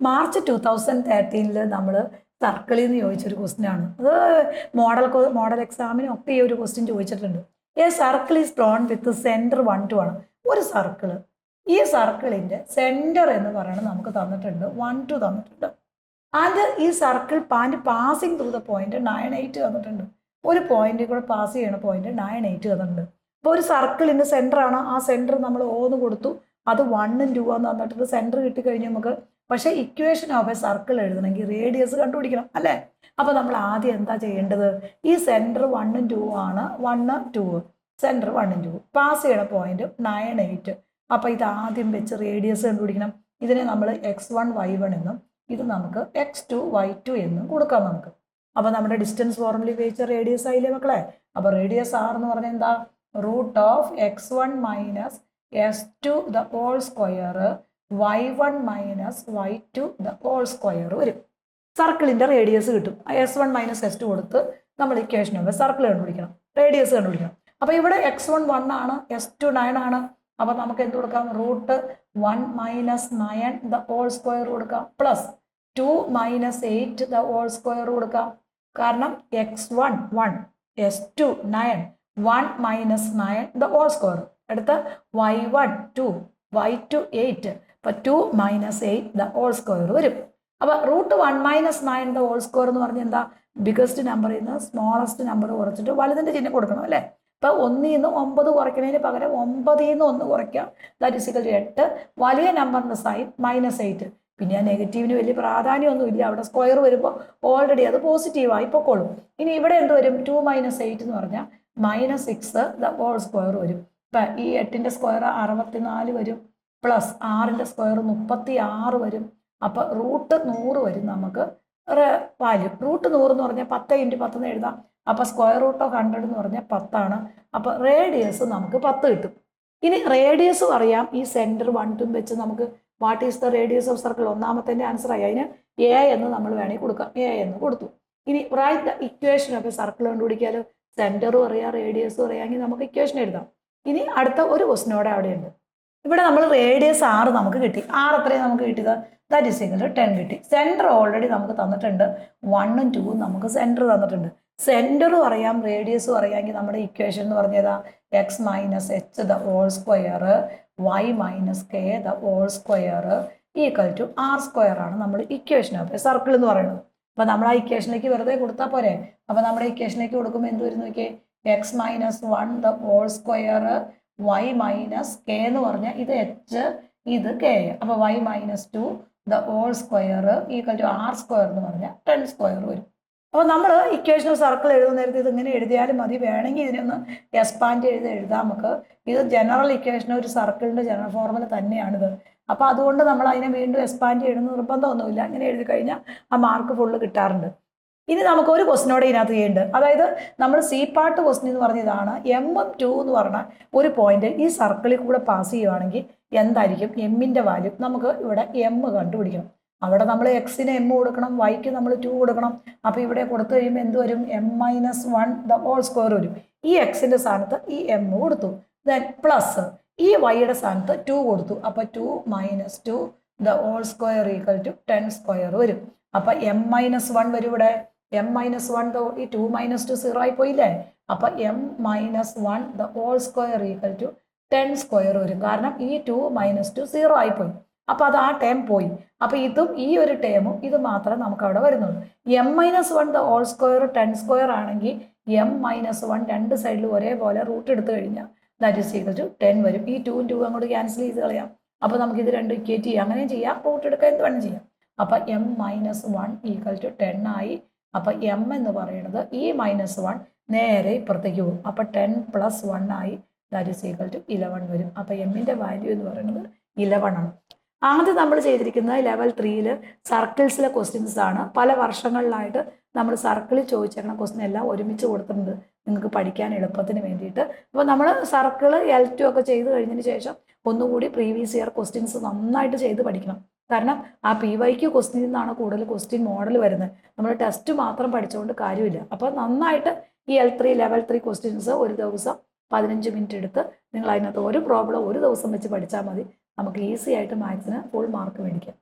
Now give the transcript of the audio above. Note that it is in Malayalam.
മാർച്ച് 2013 നമ്മൾ സർക്കിളിൽ നിന്ന് ചോദിച്ചൊരു ക്വസ്റ്റ്യൻ ആണ്. അത് മോഡൽ എക്സാമിനും ഒക്കെ ഈ ഒരു ക്വസ്റ്റ്യൻ ചോദിച്ചിട്ടുണ്ട്. A circle is drawn with centre 1, 2 ആണ്. ഒരു സർക്കിള്, ഈ സർക്കിളിന്റെ സെന്റർ എന്ന് പറയുന്നത് നമുക്ക് തന്നിട്ടുണ്ട് 1, 2 തന്നിട്ടുണ്ട്. ആൻഡ് ഈ circle passing through the point 9, 8 തന്നിട്ടുണ്ട്. ഒരു പോയിന്റിൽ കൂടെ പാസ് ചെയ്യണ പോയിന്റ് 9, 8 തന്നിട്ടുണ്ട്. അപ്പോൾ ഒരു സർക്കിളിന്റെ സെന്റർ ആണ്. ആ സെന്റർ നമ്മൾ ഓന്ന് കൊടുത്തു, അത് 1ഉം 2 എന്ന് തന്നിട്ടുണ്ട്. സെന്റർ കിട്ടിക്കഴിഞ്ഞാൽ നമുക്ക് പക്ഷേ ഇക്വേഷൻ ഓഫ് എ സർക്കിൾ എഴുതണമെങ്കിൽ റേഡിയസ് കണ്ടുപിടിക്കണം അല്ലേ? അപ്പോൾ നമ്മൾ ആദ്യം എന്താ ചെയ്യേണ്ടത്? ഈ സെന്റർ 1ഉം 2 ആണ്. 1, 2 സെന്റർ 1ഉം 2 പാസ് ചെയ്യണ പോയിന്റ് 9, 8. അപ്പോൾ ഇത് ആദ്യം വെച്ച് റേഡിയസ് കണ്ടുപിടിക്കണം. ഇതിനെ നമ്മൾ x1 y1 എന്നും ഇത് നമുക്ക് x2 y2 എന്നും കൊടുക്കാം നമുക്ക്. അപ്പോൾ നമ്മുടെ ഡിസ്റ്റൻസ് ഫോർമുല ഉപയോഗിച്ച റേഡിയസ് ആയില്ലേ മക്കളെ? അപ്പോൾ റേഡിയസ് r എന്ന് പറഞ്ഞാൽ എന്താ? Root of x1 minus s2 the whole square y1 minus y2 the whole square വരും. സർക്കിളിന്റെ റേഡിയസ് കിട്ടും. s1 മൈനസ് s2 കൊടുത്ത് നമ്മൾ ഇക്വേഷൻ ആകുമ്പോൾ സർക്കിൾ കണ്ടുപിടിക്കണം, റേഡിയസ് കണ്ടുപിടിക്കണം. അപ്പോൾ ഇവിടെ x1 1 ആണ്, s2 9 ആണ്. അപ്പോൾ നമുക്ക് എന്ത് കൊടുക്കാം? Root 1 minus 9 the whole square കൊടുക്കാം, plus 2 minus 8 the whole square കൊടുക്കാം. കാരണം x1 1, s2 9, 1 minus 9 the whole square. അടുത്ത y1 2, y2 8. അപ്പോൾ 2 മൈനസ് 8 ദ ഹോൾ സ്ക്വയർ വരും. അപ്പോൾ root 1 minus 9 the whole square എന്ന് പറഞ്ഞാൽ എന്താ? ബിഗസ്റ്റ് നമ്പറിൽ നിന്ന് സ്മോളസ്റ്റ് നമ്പർ കുറച്ചിട്ട് വലുതിൻ്റെ ചിഹ്നം കൊടുക്കണം അല്ലേ? അപ്പോൾ 1ൽ നിന്ന് 9 കുറയ്ക്കുന്നതിന് പകരം 9ൽ നിന്ന് 1 കുറയ്ക്കാം, ദാറ്റ് ഈസ് ഈക്വൽ ടു 8. വലിയ നമ്പറിൻ്റെ സൈൻ -8. പിന്നെ ആ നെഗറ്റീവിന് വലിയ പ്രാധാന്യമൊന്നും ഇല്ല, അവിടെ സ്ക്വയർ വരുമ്പോൾ ഓൾറെഡി അത് പോസിറ്റീവായി പൊക്കോളും. ഇനി ഇവിടെ എന്ത് വരും? 2 മൈനസ് 8 എന്ന് പറഞ്ഞാൽ -6 ദ ഹോൾ സ്ക്വയർ വരും. ഇപ്പം ഈ 8ൻ്റെ സ്ക്വയർ 64 വരും, പ്ലസ് 6ൻ്റെ സ്ക്വയർ 36 വരും. അപ്പോൾ റൂട്ട് 100 വരും നമുക്ക് വാല്യൂ. റൂട്ട് 100 എന്ന് പറഞ്ഞാൽ 10 × 10 എന്ന് എഴുതാം. അപ്പോൾ സ്ക്വയർ റൂട്ട് ഓഫ് 100 എന്ന് പറഞ്ഞാൽ 10 ആണ്. അപ്പോൾ റേഡിയസ് നമുക്ക് 10 കിട്ടും. ഇനി റേഡിയസ് അറിയാം. ഈ സെൻറ്റർ 1, 2 വെച്ച് നമുക്ക് what is the radius of circle ഒന്നാമത്തെ ആൻസർ ആയി. അതിന് എ എന്ന് നമ്മൾ വേണമെങ്കിൽ കൊടുക്കാം. എ എന്ന് കൊടുത്തു. ഇനി write the equation of circle കണ്ടുപിടിക്കാലോ. സെൻറ്ററും അറിയാം, റേഡിയസും അറിയാമെങ്കിൽ നമുക്ക് ഇക്വേഷൻ എഴുതാം. ഇനി അടുത്ത ഒരു ക്വസ്റ്റിനോടെ അവിടെയുണ്ട്. ഇവിടെ നമ്മൾ റേഡിയസ് 6 നമുക്ക് കിട്ടി. 6 എത്രയും നമുക്ക് കിട്ടിയത്? ദാറ്റ് ഈസ് ഈക്വൽ ടു 10 കിട്ടി. സെൻറ്റർ ഓൾറെഡി നമുക്ക് തന്നിട്ടുണ്ട്. 1ഉം 2ഉം നമുക്ക് സെൻറ്റർ തന്നിട്ടുണ്ട്. സെൻറ്ററും അറിയാം, റേഡിയസും അറിയാമെങ്കിൽ നമ്മുടെ ഇക്വേഷൻ എന്ന് പറഞ്ഞതാ x minus h the whole square y minus k the whole square equal to r square ആണ് നമ്മൾ ഇക്വേഷൻ ഓഫ് സർക്കിൾ എന്ന് പറയുന്നത്. അപ്പോൾ നമ്മൾ ആ ഇക്വേഷനിലേക്ക് വെറുതെ കൊടുത്താൽ പോരെ? അപ്പോൾ നമ്മുടെ ഇക്വേഷനിലേക്ക് കൊടുക്കുമ്പോൾ എന്ത് വരും നോക്കിയേ? x minus 1 the whole square y minus k എന്ന് പറഞ്ഞാൽ ഇത് h, ഇത് k. അപ്പോൾ y minus 2 the whole square equal to r square എന്ന് പറഞ്ഞാൽ 10 സ്ക്വയർ വരും. അപ്പോൾ നമ്മൾ ഇക്വേഷൻ ഓഫ് സർക്കിൾ എഴുതുന്ന നേരത്തെ ഇതിങ്ങനെ എഴുതിയാലും മതി. വേണമെങ്കിൽ ഇതിനൊന്ന് എക്സ്പാൻഡ് ചെയ്ത് എഴുതാം നമുക്ക്. ഇത് ജനറൽ ഇക്വേഷൻ ഒരു സർക്കിളിൻ്റെ ജനറൽ ഫോർമുല തന്നെയാണിത്. അപ്പോൾ അതുകൊണ്ട് നമ്മൾ അതിനെ വീണ്ടും എക്സ്പാൻഡ് ചെയ്യണമെന്ന് നിർബന്ധമൊന്നുമില്ല. അങ്ങനെ എഴുതി കഴിഞ്ഞാൽ ആ മാർക്ക് ഫുള്ള് കിട്ടാറുണ്ട്. ഇനി നമുക്ക് ഒരു ക്വസ്റ്റിനോടെ ഇതിനകത്ത് ചെയ്യുന്നുണ്ട്. അതായത് നമ്മൾ സി പാർട്ട് ക്വസ്റ്റ്യൻ എന്ന് പറഞ്ഞ ഇതാണ്. m 2 എന്ന് പറഞ്ഞാൽ ഒരു പോയിന്റ് ഈ സർക്കിളിൽ കൂടെ പാസ് ചെയ്യുവാണെങ്കിൽ എന്തായിരിക്കും എമ്മിൻ്റെ വാല്യൂ? നമുക്ക് ഇവിടെ m കണ്ടുപിടിക്കണം. അവിടെ നമ്മൾ എക്സിന് m കൊടുക്കണം, വൈക്ക് നമ്മൾ 2 കൊടുക്കണം. അപ്പോൾ ഇവിടെ കൊടുത്തു കഴിയുമ്പോൾ എന്ത് വരും? m-1 ദ ഹോൾ സ്ക്വയർ വരും. ഈ എക്സിൻ്റെ സ്ഥാനത്ത് ഈ m കൊടുത്തു. ദെൻ പ്ലസ് ഈ വൈയുടെ സ്ഥാനത്ത് 2 കൊടുത്തു. അപ്പോൾ 2 minus 2 the whole square equal to 10 square വരും. അപ്പോൾ m-1 വരും ഇവിടെ. m-1 ഈ 2 മൈനസ് 2 0 ആയി പോയില്ലേ? അപ്പോൾ m-1 the whole square equal to 10 square വരും. കാരണം ഈ 2 മൈനസ് 2 0 ആയിപ്പോയി. അപ്പോൾ അത് ആ ടേം പോയി. അപ്പോൾ ഇതും ഈ ഒരു ടേമും ഇത് മാത്രമേ നമുക്ക് അവിടെ വരുന്നുള്ളൂ. m-1 the whole square 10 square ആണെങ്കിൽ m-1 രണ്ട് സൈഡിലും ഒരേപോലെ റൂട്ട് എടുത്തു കഴിഞ്ഞാൽ ദാറ്റ് ഈസ് ഈക്വൽ ടു 10 വരും. ഈ 2 2 അങ്ങോട്ട് ക്യാൻസൽ ചെയ്ത് കളയാം. അപ്പോൾ നമുക്ക് ഇത് രണ്ടും ഇക്വേറ്റ് ചെയ്യാം. അങ്ങനെയും ചെയ്യാം, റൂട്ട് എടുക്കാൻ എന്ത് വേണം ചെയ്യാം. അപ്പോൾ m-1 ഈക്വൽ ടു 10 ആയി. അപ്പോൾ m എന്ന് പറയുന്നത് ഈ -1 നേരെ ഇപ്പുറത്തേക്ക് പോകും. അപ്പോൾ 10 + 1 ആയി. ദാറ്റ് ഈസ് ഈക്വൽ ടു 11 വരും. അപ്പോൾ എമ്മിൻ്റെ വാല്യൂ എന്ന് പറയുന്നത് 11 ആണ്. ആദ്യം നമ്മൾ ചെയ്തിരിക്കുന്നത് ലെവൽ 3ൽ സർക്കിൾസിലെ ക്വസ്റ്റ്യൻസ് ആണ്. പല വർഷങ്ങളിലായിട്ട് നമ്മൾ സർക്കിളിൽ ചോദിച്ചേക്കുന്ന ക്വസ്റ്റ്യൻ എല്ലാം ഒരുമിച്ച് കൊടുത്തിട്ടുണ്ട് നിങ്ങൾക്ക് പഠിക്കാൻ എളുപ്പത്തിന് വേണ്ടിയിട്ട്. അപ്പോൾ നമ്മൾ സർക്കിൾ L2 ഒക്കെ ചെയ്ത് കഴിഞ്ഞതിന് ശേഷം ഒന്നുകൂടി പ്രീവിയസ് ഇയർ ക്വസ്റ്റ്യൻസ് നന്നായിട്ട് ചെയ്ത് പഠിക്കണം. കാരണം ആ PYQ ക്വസ്റ്റ്യനിൽ നിന്നാണ് കൂടുതൽ ക്വസ്റ്റ്യൻ മോഡൽ വരുന്നത്. നമ്മൾ ടെസ്റ്റ് മാത്രം പഠിച്ചുകൊണ്ട് കാര്യമില്ല. അപ്പോൾ നന്നായിട്ട് ഈ L3 ലെവൽ 3 ക്വസ്റ്റ്യൻസ് ഒരു ദിവസം 15 മിനിറ്റ് എടുത്ത് നിങ്ങൾ അതിനകത്ത് ഒരു പ്രോബ്ലം ഒരു ദിവസം വെച്ച് പഠിച്ചാൽ മതി. നമുക്ക് ഈസി ആയിട്ട് മാത്സിന് ഫുൾ മാർക്ക് മേടിക്കാം.